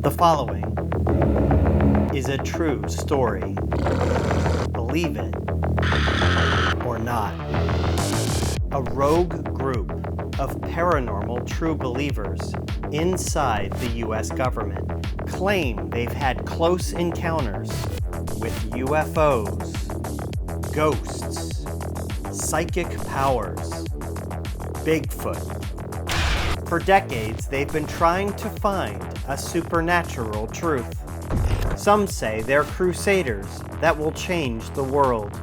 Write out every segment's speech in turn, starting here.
The following is a true story. Believe it or not. A rogue group of paranormal true believers inside the US government claim they've had close encounters with UFOs, ghosts, psychic powers, Bigfoot. For decades, they've been trying to find a supernatural truth. Some say they're crusaders that will change the world.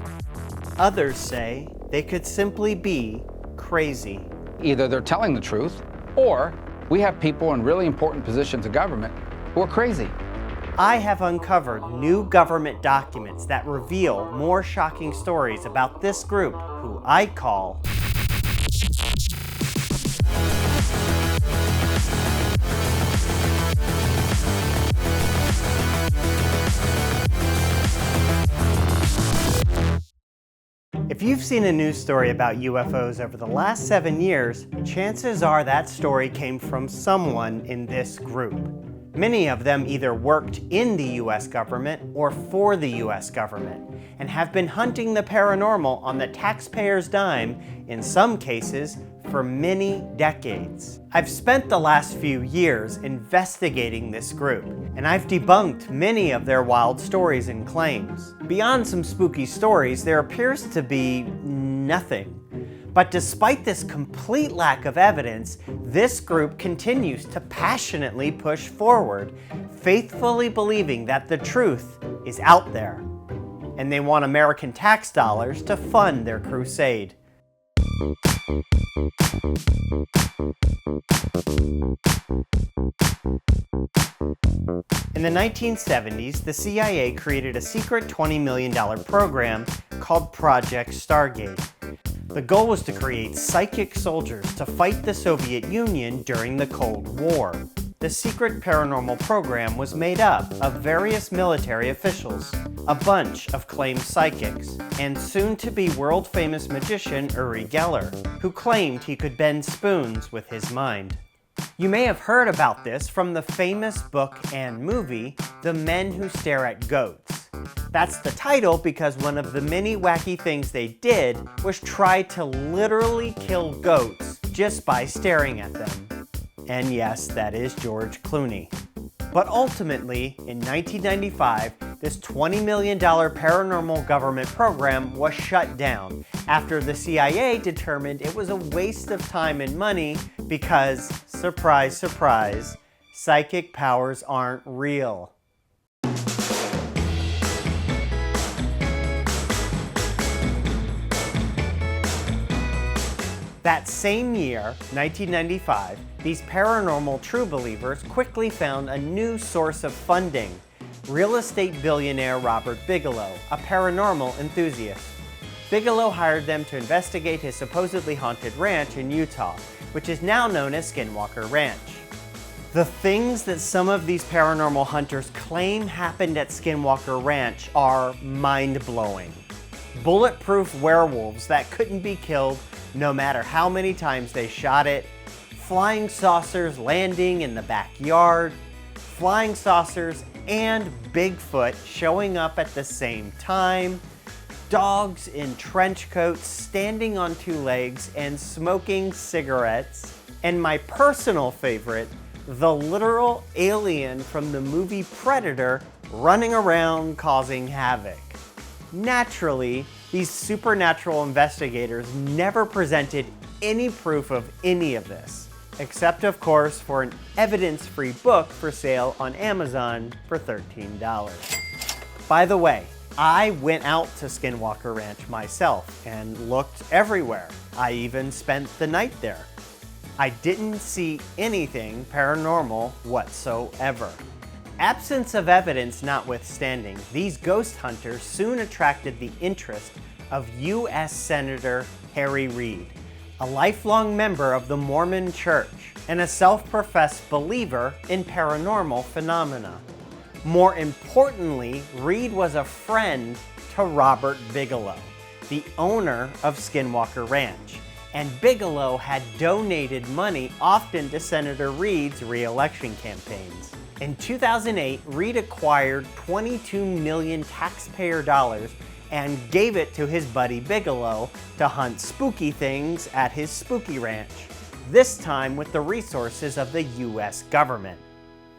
Others say they could simply be crazy. Either they're telling the truth, or we have people in really important positions of government who are crazy. I have uncovered new government documents that reveal more shocking stories about this group, who I call If you've seen a news story about UFOs over the last 7 years, chances are that story came from someone in this group. Many of them either worked in the US government or for the US government, and have been hunting the paranormal on the taxpayer's dime, in some cases, for many decades. I've spent the last few years investigating this group, and I've debunked many of their wild stories and claims. Beyond some spooky stories, there appears to be nothing. But despite this complete lack of evidence, this group continues to passionately push forward, faithfully believing that the truth is out there. And they want American tax dollars to fund their crusade. In the 1970s, the CIA created a secret $20 million program called Project Stargate. The goal was to create psychic soldiers to fight the Soviet Union during the Cold War. The secret paranormal program was made up of various military officials, a bunch of claimed psychics, and soon-to-be world-famous magician Uri Geller, who claimed he could bend spoons with his mind. You may have heard about this from the famous book and movie, The Men Who Stare at Goats. That's the title because one of the many wacky things they did was try to literally kill goats just by staring at them. And yes, that is George Clooney. But ultimately, in 1995, this $20 million paranormal government program was shut down after the CIA determined it was a waste of time and money because, surprise, surprise, psychic powers aren't real. That same year, 1995, these paranormal true believers quickly found a new source of funding: real estate billionaire Robert Bigelow, a paranormal enthusiast. Bigelow hired them to investigate his supposedly haunted ranch in Utah, which is now known as Skinwalker Ranch. The things that some of these paranormal hunters claim happened at Skinwalker Ranch are mind-blowing. Bulletproof werewolves that couldn't be killed no matter how many times they shot it, flying saucers landing in the backyard, flying saucers and Bigfoot showing up at the same time, dogs in trench coats standing on two legs and smoking cigarettes, and my personal favorite, the literal alien from the movie Predator running around causing havoc. Naturally, these supernatural investigators never presented any proof of any of this, except of course for an evidence-free book for sale on Amazon for $13. By the way, I went out to Skinwalker Ranch myself and looked everywhere. I even spent the night there. I didn't see anything paranormal whatsoever. Absence of evidence notwithstanding, these ghost hunters soon attracted the interest of U.S. Senator Harry Reid, a lifelong member of the Mormon Church and a self-professed believer in paranormal phenomena. More importantly, Reid was a friend to Robert Bigelow, the owner of Skinwalker Ranch, and Bigelow had donated money often to Senator Reid's re-election campaigns. In 2008, Reid acquired 22 million taxpayer dollars and gave it to his buddy Bigelow to hunt spooky things at his spooky ranch, this time with the resources of the US government.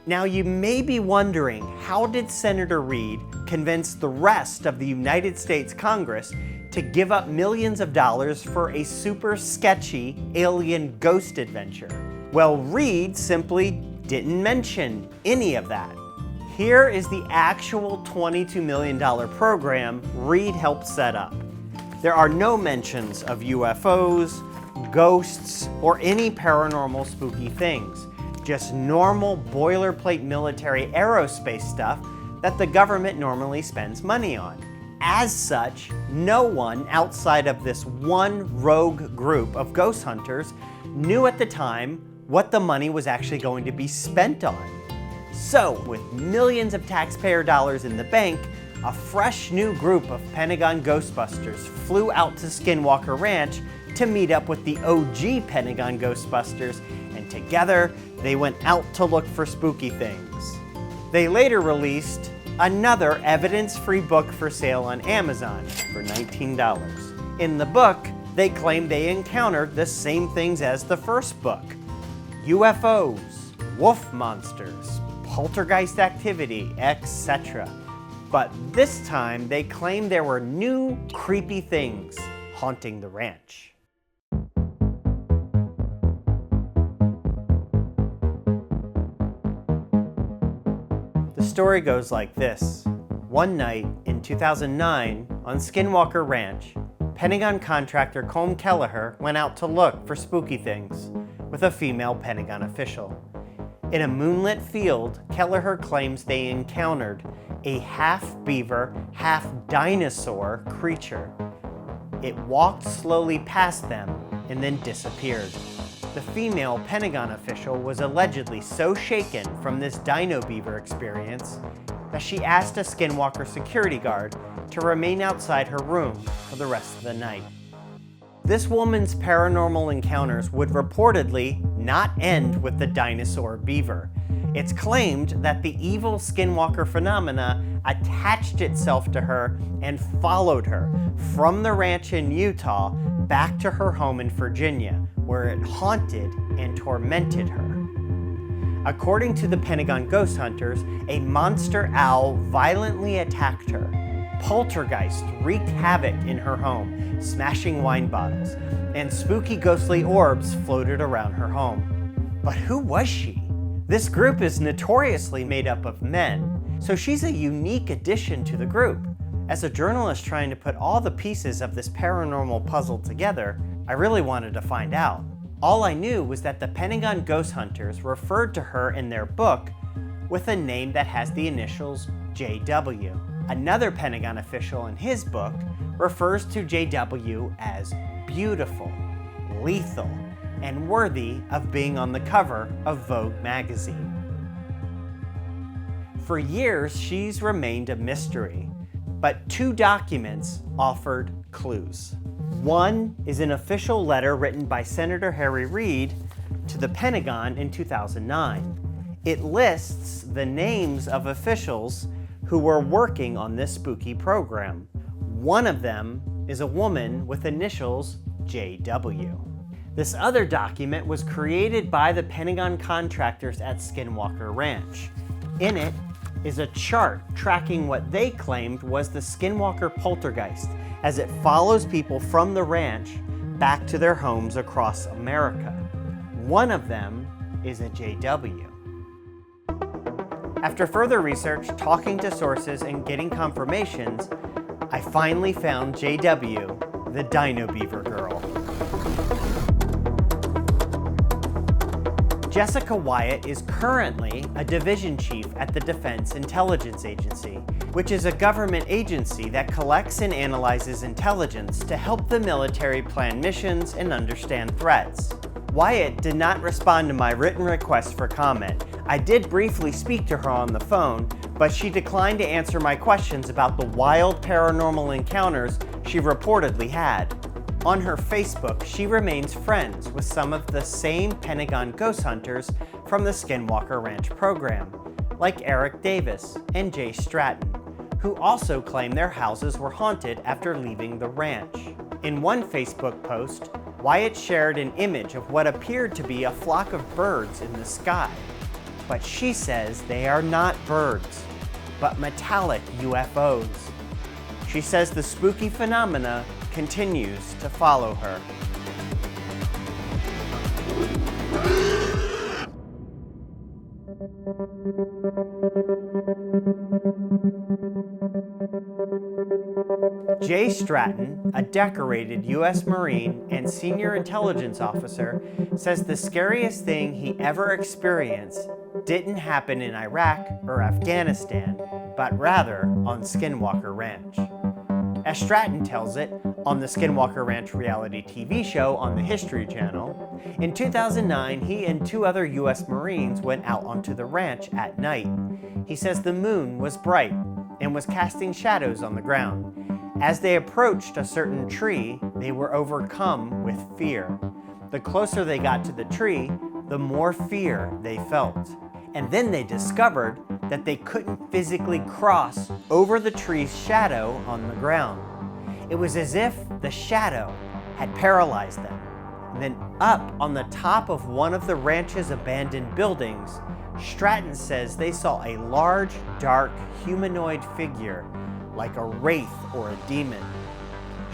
Now you may be wondering, how did Senator Reid convince the rest of the United States Congress to give up millions of dollars for a super sketchy alien ghost adventure? Well, Reid simply didn't mention any of that. Here is the actual $22 million program Reid helped set up. There are no mentions of UFOs, ghosts, or any paranormal spooky things. Just normal boilerplate military aerospace stuff that the government normally spends money on. As such, no one outside of this one rogue group of ghost hunters knew at the time what the money was actually going to be spent on. So, with millions of taxpayer dollars in the bank, a fresh new group of Pentagon Ghostbusters flew out to Skinwalker Ranch to meet up with the OG Pentagon Ghostbusters, and together they went out to look for spooky things. They later released another evidence-free book for sale on Amazon for $19. In the book, they claimed they encountered the same things as the first book: UFOs, wolf monsters, poltergeist activity, etc. But this time, they claimed there were new, creepy things haunting the ranch. The story goes like this. One night in 2009, on Skinwalker Ranch, Pentagon contractor Colm Kelleher went out to look for spooky things with a female Pentagon official. In a moonlit field, Kelleher claims they encountered a half-beaver, half-dinosaur creature. It walked slowly past them and then disappeared. The female Pentagon official was allegedly so shaken from this dino beaver experience that she asked a Skinwalker security guard to remain outside her room for the rest of the night. This woman's paranormal encounters would reportedly not end with the dinosaur beaver. It's claimed that the evil Skinwalker phenomena attached itself to her and followed her from the ranch in Utah back to her home in Virginia, where it haunted and tormented her. According to the Pentagon Ghost Hunters, a monster owl violently attacked her. Poltergeist wreaked havoc in her home, smashing wine bottles, and spooky ghostly orbs floated around her home. But who was she? This group is notoriously made up of men, so she's a unique addition to the group. As a journalist trying to put all the pieces of this paranormal puzzle together, I really wanted to find out. All I knew was that the Pentagon Ghost Hunters referred to her in their book with a name that has the initials JW. Another Pentagon official in his book refers to JW as beautiful, lethal, and worthy of being on the cover of Vogue magazine. For years, she's remained a mystery, but two documents offered clues. One is an official letter written by Senator Harry Reid to the Pentagon in 2009. It lists the names of officials who were working on this spooky program. One of them is a woman with initials JW. This other document was created by the Pentagon contractors at Skinwalker Ranch. In it is a chart tracking what they claimed was the Skinwalker poltergeist as it follows people from the ranch back to their homes across America. One of them is a JW. After further research, talking to sources, and getting confirmations, I finally found JW, the Dino Beaver Girl. Jessica Wyatt is currently a division chief at the Defense Intelligence Agency, which is a government agency that collects and analyzes intelligence to help the military plan missions and understand threats. Wyatt did not respond to my written request for comment. I did briefly speak to her on the phone, but she declined to answer my questions about the wild paranormal encounters she reportedly had. On her Facebook, she remains friends with some of the same Pentagon ghost hunters from the Skinwalker Ranch program, like Eric Davis and Jay Stratton, who also claim their houses were haunted after leaving the ranch. In one Facebook post, Wyatt shared an image of what appeared to be a flock of birds in the sky. But she says they are not birds, but metallic UFOs. She says the spooky phenomena continues to follow her. Jay Stratton, a decorated U.S. Marine and senior intelligence officer, says the scariest thing he ever experienced didn't happen in Iraq or Afghanistan, but rather on Skinwalker Ranch. As Stratton tells it on the Skinwalker Ranch reality TV show on the History Channel, in 2009 he and 2 other U.S. Marines went out onto the ranch at night. He says the moon was bright and was casting shadows on the ground. As they approached a certain tree, they were overcome with fear. The closer they got to the tree, the more fear they felt. And then they discovered that they couldn't physically cross over the tree's shadow on the ground. It was as if the shadow had paralyzed them. And then up on the top of one of the ranch's abandoned buildings, Stratton says they saw a large, dark, humanoid figure, like a wraith or a demon.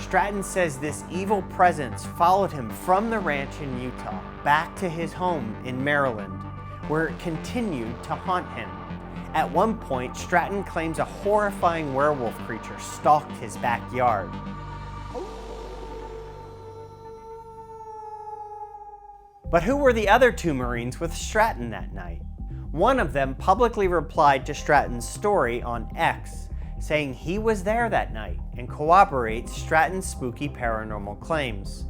Stratton says this evil presence followed him from the ranch in Utah back to his home in Maryland, where it continued to haunt him. At one point, Stratton claims a horrifying werewolf creature stalked his backyard. But who were the other 2 Marines with Stratton that night? One of them publicly replied to Stratton's story on X, saying he was there that night and corroborates Stratton's spooky paranormal claims.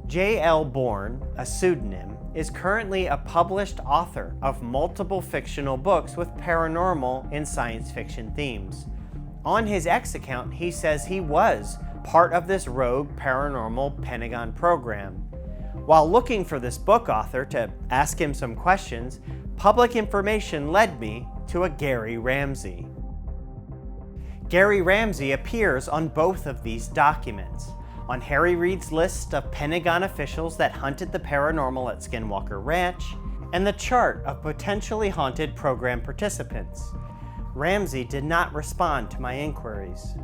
J.L. Bourne, a pseudonym, is currently a published author of multiple fictional books with paranormal and science fiction themes. On his X account, he says he was part of this rogue paranormal Pentagon program. While looking for this book author to ask him some questions, public information led me to a Gary Ramsey. Gary Ramsey appears on both of these documents. On Harry Reid's list of Pentagon officials that hunted the paranormal at Skinwalker Ranch, and the chart of potentially haunted program participants. Ramsey did not respond to my inquiries.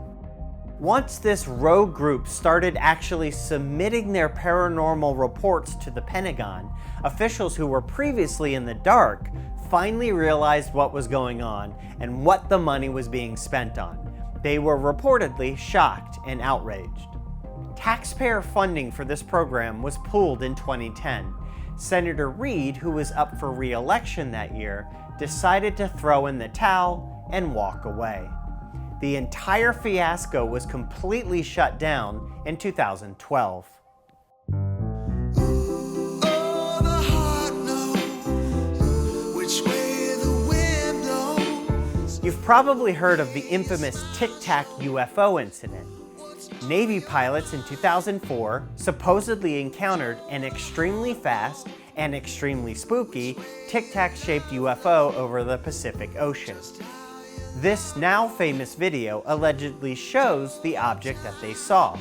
Once this rogue group started actually submitting their paranormal reports to the Pentagon, officials who were previously in the dark finally realized what was going on and what the money was being spent on. They were reportedly shocked and outraged. Taxpayer funding for this program was pooled in 2010. Senator Reid, who was up for re-election that year, decided to throw in the towel and walk away. The entire fiasco was completely shut down in 2012. You've probably heard of the infamous Tic Tac UFO incident. Navy pilots in 2004 supposedly encountered an extremely fast and extremely spooky Tic Tac-shaped UFO over the Pacific Ocean. This now famous video allegedly shows the object that they saw.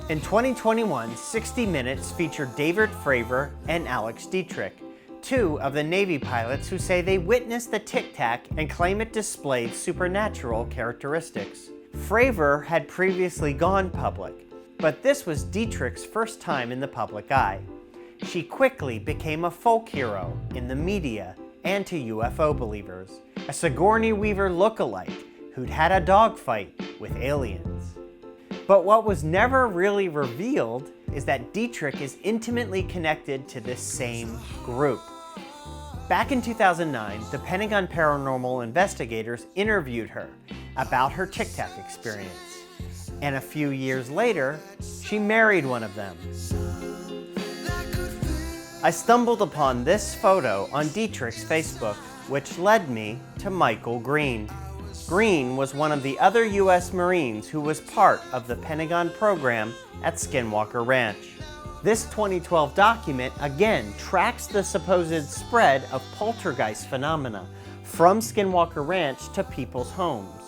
In 2021, 60 Minutes featured David Fravor and Alex Dietrich, 2 of the Navy pilots who say they witnessed the Tic Tac and claim it displayed supernatural characteristics. Fravor had previously gone public, but this was Dietrich's first time in the public eye. She quickly became a folk hero in the media and to UFO believers, a Sigourney Weaver lookalike who'd had a dogfight with aliens. But what was never really revealed is that Dietrich is intimately connected to this same group. Back in 2009, the Pentagon paranormal investigators interviewed her about her Tic Tac experience. And a few years later, she married one of them. I stumbled upon this photo on Dietrich's Facebook, which led me to Michael Green. Green was one of the other U.S. Marines who was part of the Pentagon program at Skinwalker Ranch. This 2012 document again tracks the supposed spread of poltergeist phenomena from Skinwalker Ranch to people's homes.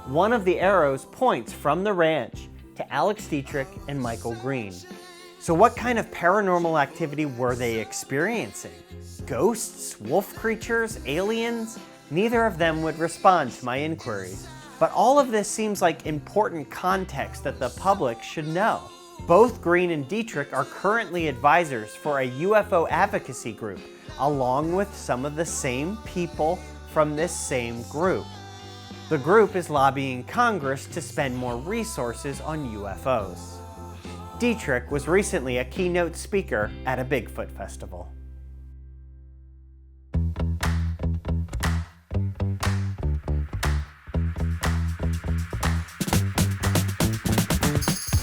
One of the arrows points from the ranch to Alex Dietrich and Michael Green. So what kind of paranormal activity were they experiencing? Ghosts, wolf creatures, aliens? Neither of them would respond to my inquiries. But all of this seems like important context that the public should know. Both Green and Dietrich are currently advisors for a UFO advocacy group, along with some of the same people from this same group. The group is lobbying Congress to spend more resources on UFOs. Dietrich was recently a keynote speaker at a Bigfoot festival.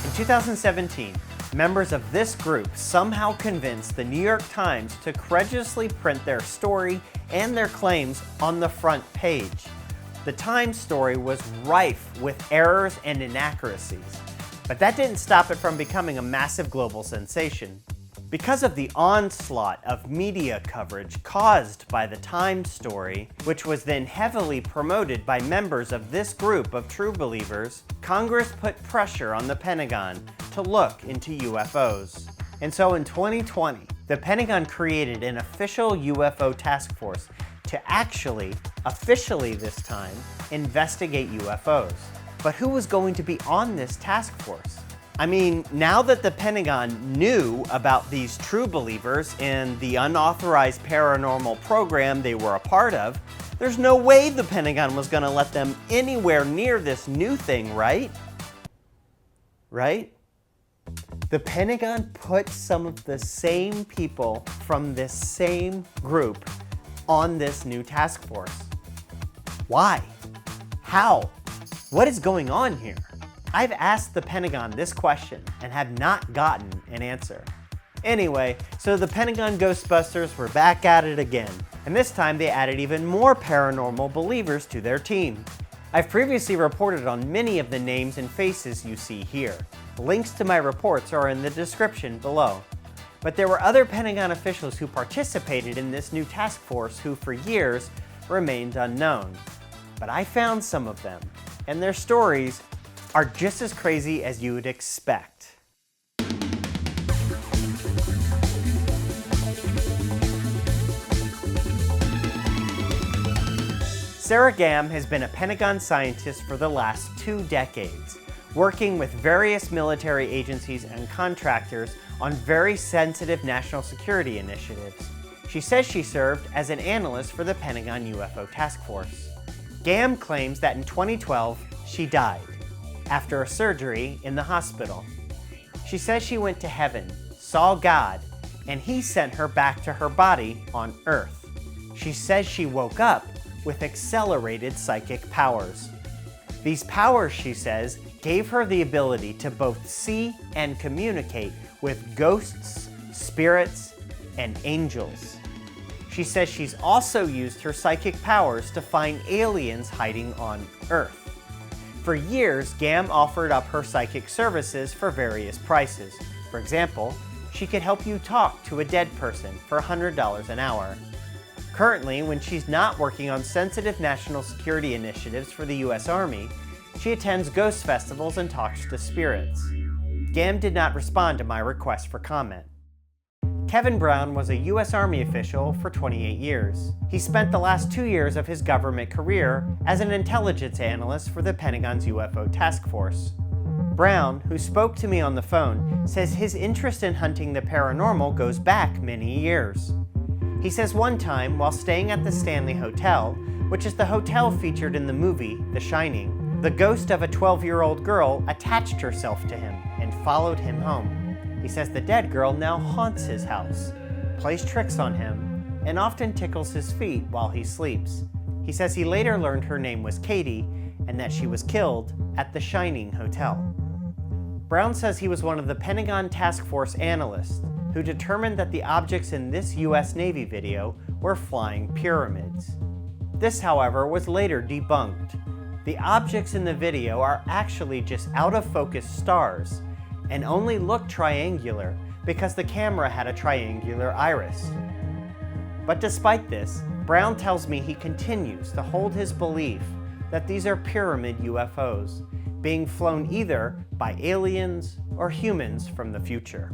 In 2017, members of this group somehow convinced the New York Times to courageously print their story and their claims on the front page. The Times story was rife with errors and inaccuracies, but that didn't stop it from becoming a massive global sensation. Because of the onslaught of media coverage caused by the Times story, which was then heavily promoted by members of this group of true believers, Congress put pressure on the Pentagon to look into UFOs. And so in 2020, the Pentagon created an official UFO task force to actually, officially this time, investigate UFOs. But who was going to be on this task force? I mean, now that the Pentagon knew about these true believers and the unauthorized paranormal program they were a part of, there's no way the Pentagon was going to let them anywhere near this new thing, right? Right? The Pentagon put some of the same people from this same group on this new task force. Why? How? What is going on here? I've asked the Pentagon this question and have not gotten an answer. Anyway, so the Pentagon Ghostbusters were back at it again, and this time they added even more paranormal believers to their team. I've previously reported on many of the names and faces you see here. Links to my reports are in the description below. But there were other Pentagon officials who participated in this new task force who for years remained unknown. But I found some of them, and their stories are just as crazy as you would expect. Sarah Gam has been a Pentagon scientist for the last 2 decades, working with various military agencies and contractors on very sensitive national security initiatives. She says she served as an analyst for the Pentagon UFO Task Force. Gam claims that in 2012, she died after a surgery in the hospital. She says she went to heaven, saw God, and he sent her back to her body on Earth. She says she woke up with accelerated psychic powers. These powers, she says, gave her the ability to both see and communicate with ghosts, spirits, and angels. She says she's also used her psychic powers to find aliens hiding on Earth. For years, Gam offered up her psychic services for various prices. For example, she could help you talk to a dead person for $100 an hour. Currently, when she's not working on sensitive national security initiatives for the US Army, she attends ghost festivals and talks to spirits. Gam did not respond to my request for comment. Kevin Brown was a US Army official for 28 years. He spent the last 2 years of his government career as an intelligence analyst for the Pentagon's UFO Task Force. Brown, who spoke to me on the phone, says his interest in hunting the paranormal goes back many years. He says one time, while staying at the Stanley Hotel, which is the hotel featured in the movie The Shining, the ghost of a 12-year-old girl attached herself to him and followed him home. He says the dead girl now haunts his house, plays tricks on him, and often tickles his feet while he sleeps. He says he later learned her name was Katie and that she was killed at the Shining Hotel. Brown says he was one of the Pentagon Task Force analysts who determined that the objects in this US Navy video were flying pyramids. This, however, was later debunked. The objects in the video are actually just out-of-focus stars and only look triangular because the camera had a triangular iris. But despite this, Brown tells me he continues to hold his belief that these are pyramid UFOs, being flown either by aliens or humans from the future.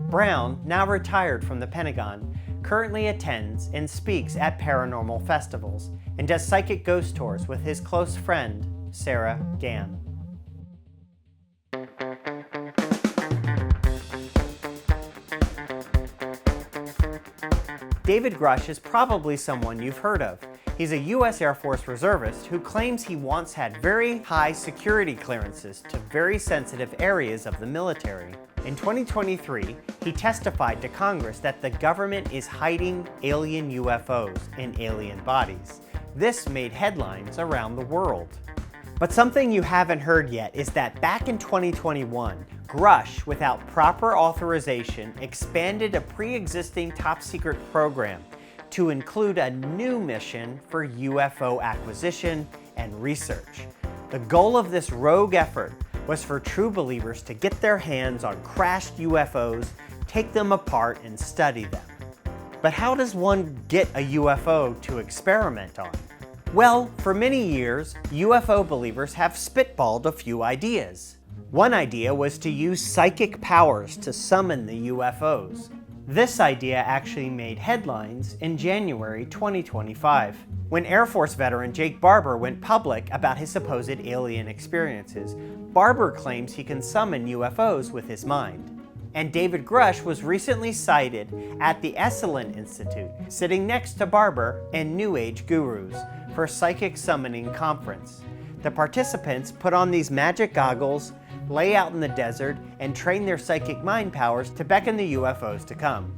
Brown, now retired from the Pentagon, currently attends and speaks at paranormal festivals and does psychic ghost tours with his close friend, Sarah Gann. David Grush is probably someone you've heard of. He's a U.S. Air Force reservist who claims he once had very high security clearances to very sensitive areas of the military. In 2023, he testified to Congress that the government is hiding alien UFOs in alien bodies. This made headlines around the world. But something you haven't heard yet is that back in 2021, Grush, without proper authorization, expanded a pre-existing top-secret program to include a new mission for UFO acquisition and research. The goal of this rogue effort was for true believers to get their hands on crashed UFOs, take them apart, and study them. But how does one get a UFO to experiment on? Well, for many years, UFO believers have spitballed a few ideas. One idea was to use psychic powers to summon the UFOs. This idea actually made headlines in January 2025, when Air Force veteran Jake Barber went public about his supposed alien experiences. Barber claims he can summon UFOs with his mind. And David Grush was recently cited at the Esalen Institute, sitting next to Barber and New Age gurus, for a psychic summoning conference. The participants put on these magic goggles, lay out in the desert, and train their psychic mind powers to beckon the UFOs to come.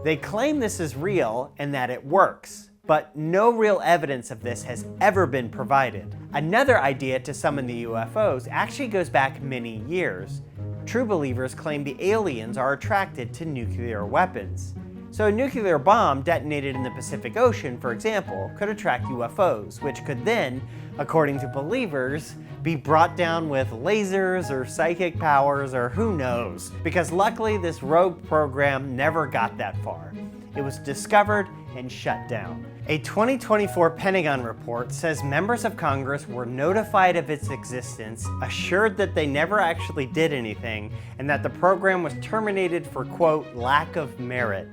They claim this is real and that it works, but no real evidence of this has ever been provided. Another idea to summon the UFOs actually goes back many years. True believers claim the aliens are attracted to nuclear weapons. So a nuclear bomb detonated in the Pacific Ocean, for example, could attract UFOs, which could then, according to believers, be brought down with lasers or psychic powers or who knows. Because luckily this rogue program never got that far. It was discovered and shut down. A 2024 Pentagon report says members of Congress were notified of its existence, assured that they never actually did anything, and that the program was terminated for, quote, lack of merit.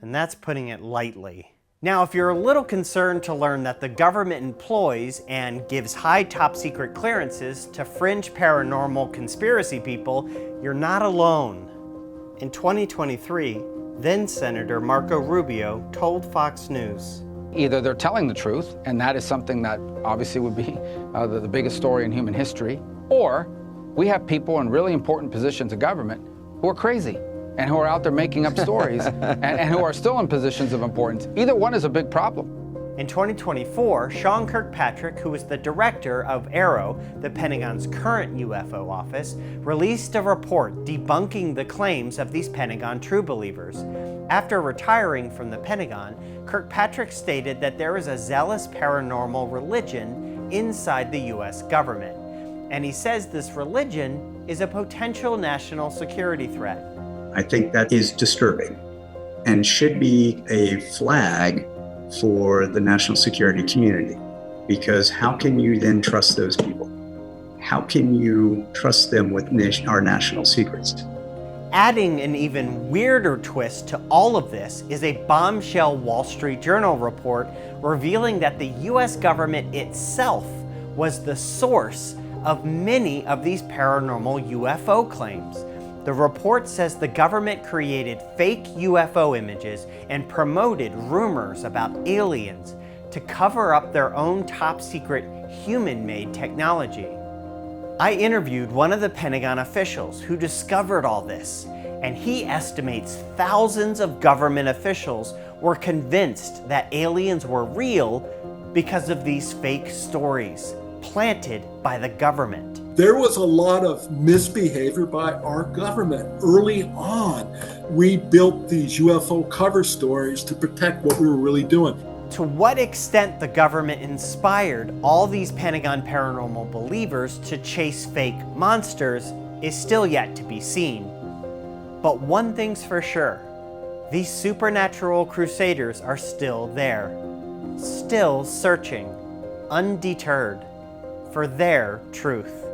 And that's putting it lightly. Now, if you're a little concerned to learn that the government employs and gives high top secret clearances to fringe paranormal conspiracy people, you're not alone. In 2023, then Senator Marco Rubio told Fox News, Either they're telling the truth, and that is something that obviously would be the biggest story in human history, or we have people in really important positions of government who are crazy and who are out there making up stories and who are still in positions of importance. Either one is a big problem. In 2024, Sean Kirkpatrick, who is the director of AARO, the Pentagon's current UFO office, released a report debunking the claims of these Pentagon true believers. After retiring from the Pentagon, Kirkpatrick stated that there is a zealous paranormal religion inside the US government. And he says this religion is a potential national security threat. I think that is disturbing and should be a flag for the national security community, because how can you then trust those people? How can you trust them with our national secrets? Adding an even weirder twist to all of this is a bombshell Wall Street Journal report revealing that the US government itself was the source of many of these paranormal UFO claims. The report says the government created fake UFO images and promoted rumors about aliens to cover up their own top secret human-made technology. I interviewed one of the Pentagon officials who discovered all this, and he estimates thousands of government officials were convinced that aliens were real because of these fake stories planted by the government. There was a lot of misbehavior by our government early on. We built these UFO cover stories to protect what we were really doing. To what extent the government inspired all these Pentagon paranormal believers to chase fake monsters is still yet to be seen. But one thing's for sure, these supernatural crusaders are still there, still searching, undeterred, for their truth.